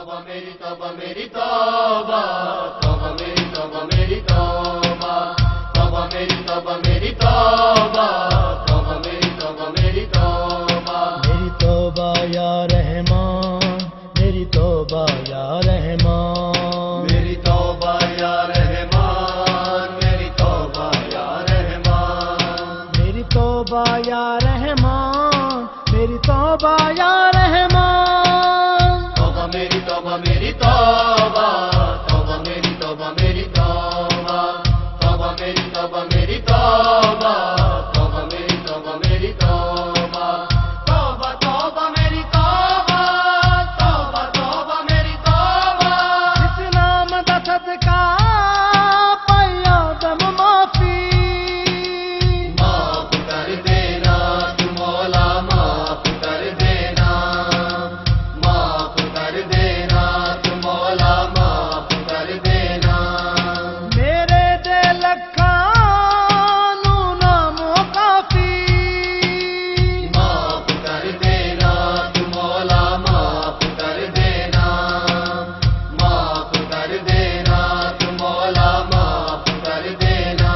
तौबा मेरी तौबा मेरी तौबा, तौबा मेरी तौबा मेरी तौबा, तौबा मेरी तौबा मेरी तौबा, तौबा मेरी तौबा मेरी तौबा। मेरी तौबा या रहमान, मेरी तौबा या रहमान, मेरी तौबा या रहमान, मेरी तौबा या रहमान, मेरी तौबा या रहमान, मेरी तौबा या रहमान। तौबा मेरी तौबा मेरी तौबा, तौबा मेरी तौबा मेरी तौबा, तौबा मेरी तौबा मेरी तौबा, तौबा मेरी तौबा मेरी तौबा, तौबा तौबा मेरी तौबा, तौबा तौबा मेरी तौबा। जिस नाम दा सदका पाया दम माफी, माफ कर देना तू मौला, माफ कर देना, माफ कर देना तू मौला, माफ कर देना। मेरे दे लखां नू नामो काफी, माफ कर देना तू मौला, माफ कर देना, माफ कर देना तू मौला, माफ कर देना।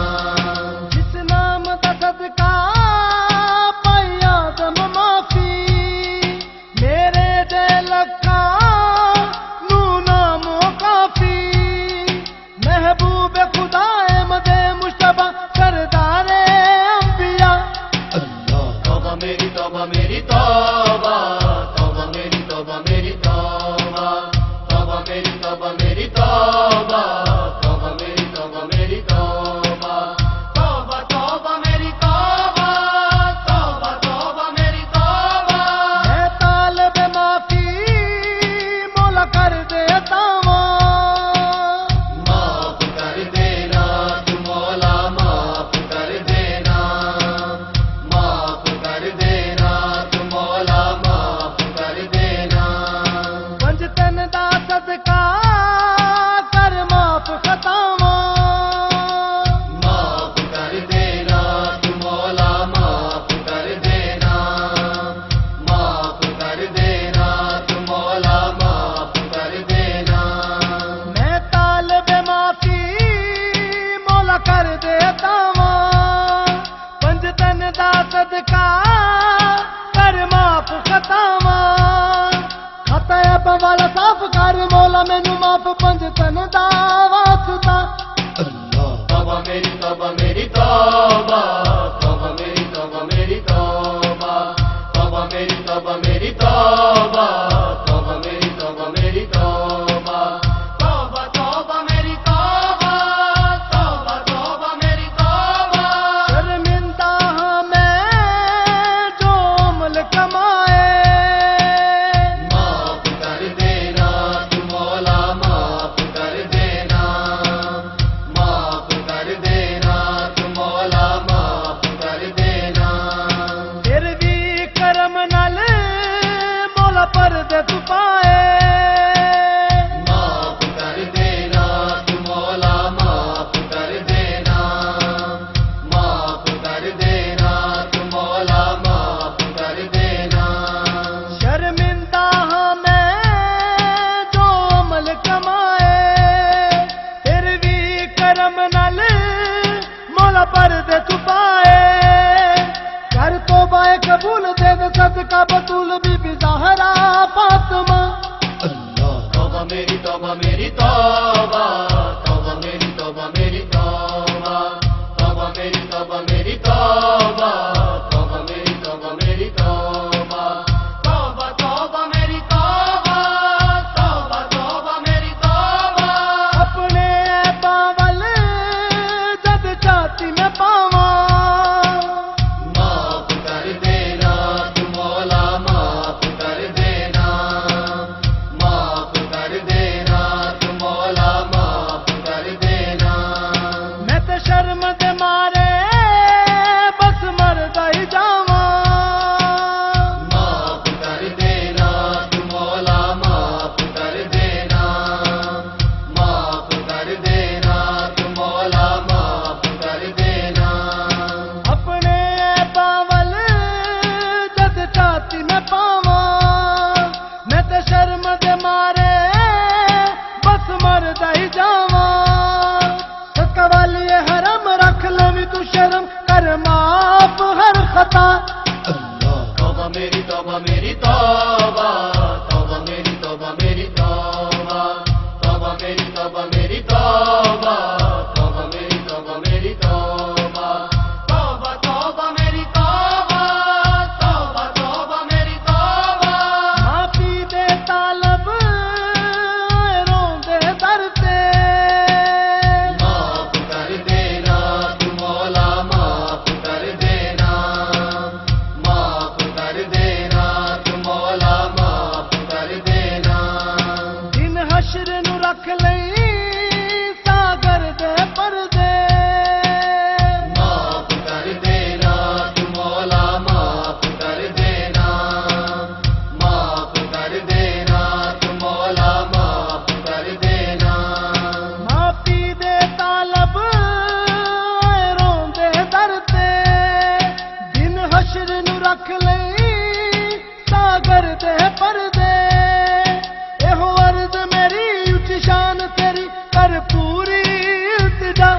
जिस नाम दा सदका पाया दम माफी, मेरे दे लखां नू नामो काफी। महबूब खुदा मदे मुश्तबा सरदारे अंबिया, तौबा मेरी तौबा मेरी तौबा, तौबा मेरी तौबा मेरी तौबा, तौबा मेरी तौबा मेरी तौबा, तौबा मेरी तौबा मेरी तौबा, तौबा तौबा मेरी तौबा, तौबा तौबा मेरी तौबा। मैं तालिब माफी मौला कर दे तावा, माफ कर देना तू मौला, माफ कर देना, माफ कर देना तू मौला, माफ कर देना। पंजतन दा सदका कर माफ खतावा, माफ कर देना तू मौला, माफ कर देना, माफ कर देना तू मौला, माफ कर देना। मैं तालिब माफी मौला कर दे तावा। पंजतन दा सदका कर माफ खतावा, खता वाला साफ कर मौला मैनू माफ पंजतन दा वास्ता। तौबा मेरी तौबा मेरी तौबा, तौबा मेरी तौबा मेरी तौबा, तौबा मेरी तौबा मेरी तौबा, तौबा मेरी तौबा मेरी तौबा, तौबा तौबा मेरी तौबा, तौबा तौबा मेरी तौबा। शर्मिंदा हाँ मैं जो अमल कमाए, माफ कर देना तू मौला, माफ कर देना, माफ कर देना तू मौला, माफ कर देना। फिर भी करम नाल मौला पर्दे छुपाए, माफ कर देना तू मौला, माफ कर देना, माफ कर देना तू मौला, माफ कर देना। शर्मिंदा हाँ मैं जो अमल कमाए, फिर भी करम नाल मौला पर्दे छुपाए। कर तौबा कबूल दे दे सदका बतूल बीबी ज़हरा फातिमा। तौबा मेरी तौबा मेरी तौबा, तौबा मेरी तौबा मेरी तौबा, तौबा मेरी तौबा मेरी तौबा, तौबा मेरी तौबा मेरी तौबा, तौबा तौबा मेरी तौबा, तौबा तौबा मेरी तौबा। अपने पावल जद छाती में पावा, माफ कर देना तू मौला, माफ कर देना, माफ कर देना तू मौला, माफ मर दई जावा सदका वाली हरम रख लवी तू शर्म कर माफ हर खता तौबा मेरी तौबा मेरी तौबा तौबा मेरी तौबा मेरी तौबा तौबा मेरी तौबा मेरी तौबा तौबा मेरी तौबा मेरी तौबा तौबा तौबा मेरी तौबा तौबा तौबा मेरी तौबा माफी दे तालब रोंदे दरते माफ कर देना तू मौला माफ कर देना माफ कर देना तू मौला माफ कर देना दिन हश्र नु रख लई सागर दे पर्दे माफ कर देना तू मौला माफ कर देना माफ कर देना तू मौला माफ कर देना माफी दे तालब रोंदे दरते दिन हश्र नु रख लई सागर दे पर्दे एहो अर्ज मेरी उच्च शान तेरी कर पूरी इल्तिजा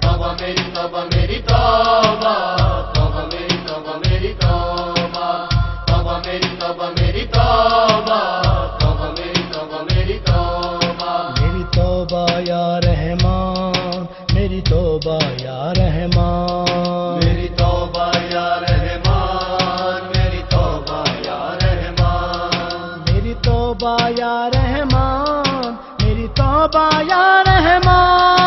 तौबा मेरी तौबा मेरी तौबा तौबा मेरी तौबा मेरी तौबा तौबा मेरी तौबा मेरी तौबा तौबा मेरी तौबा मेरी तौबा मेरी तौबा या रहमान मेरी तौबा या रहमान मेरी तौबा या रहमान मेरी तौबा या रहमान मेरी तौबा या रहमान मेरी तौबा या रहमान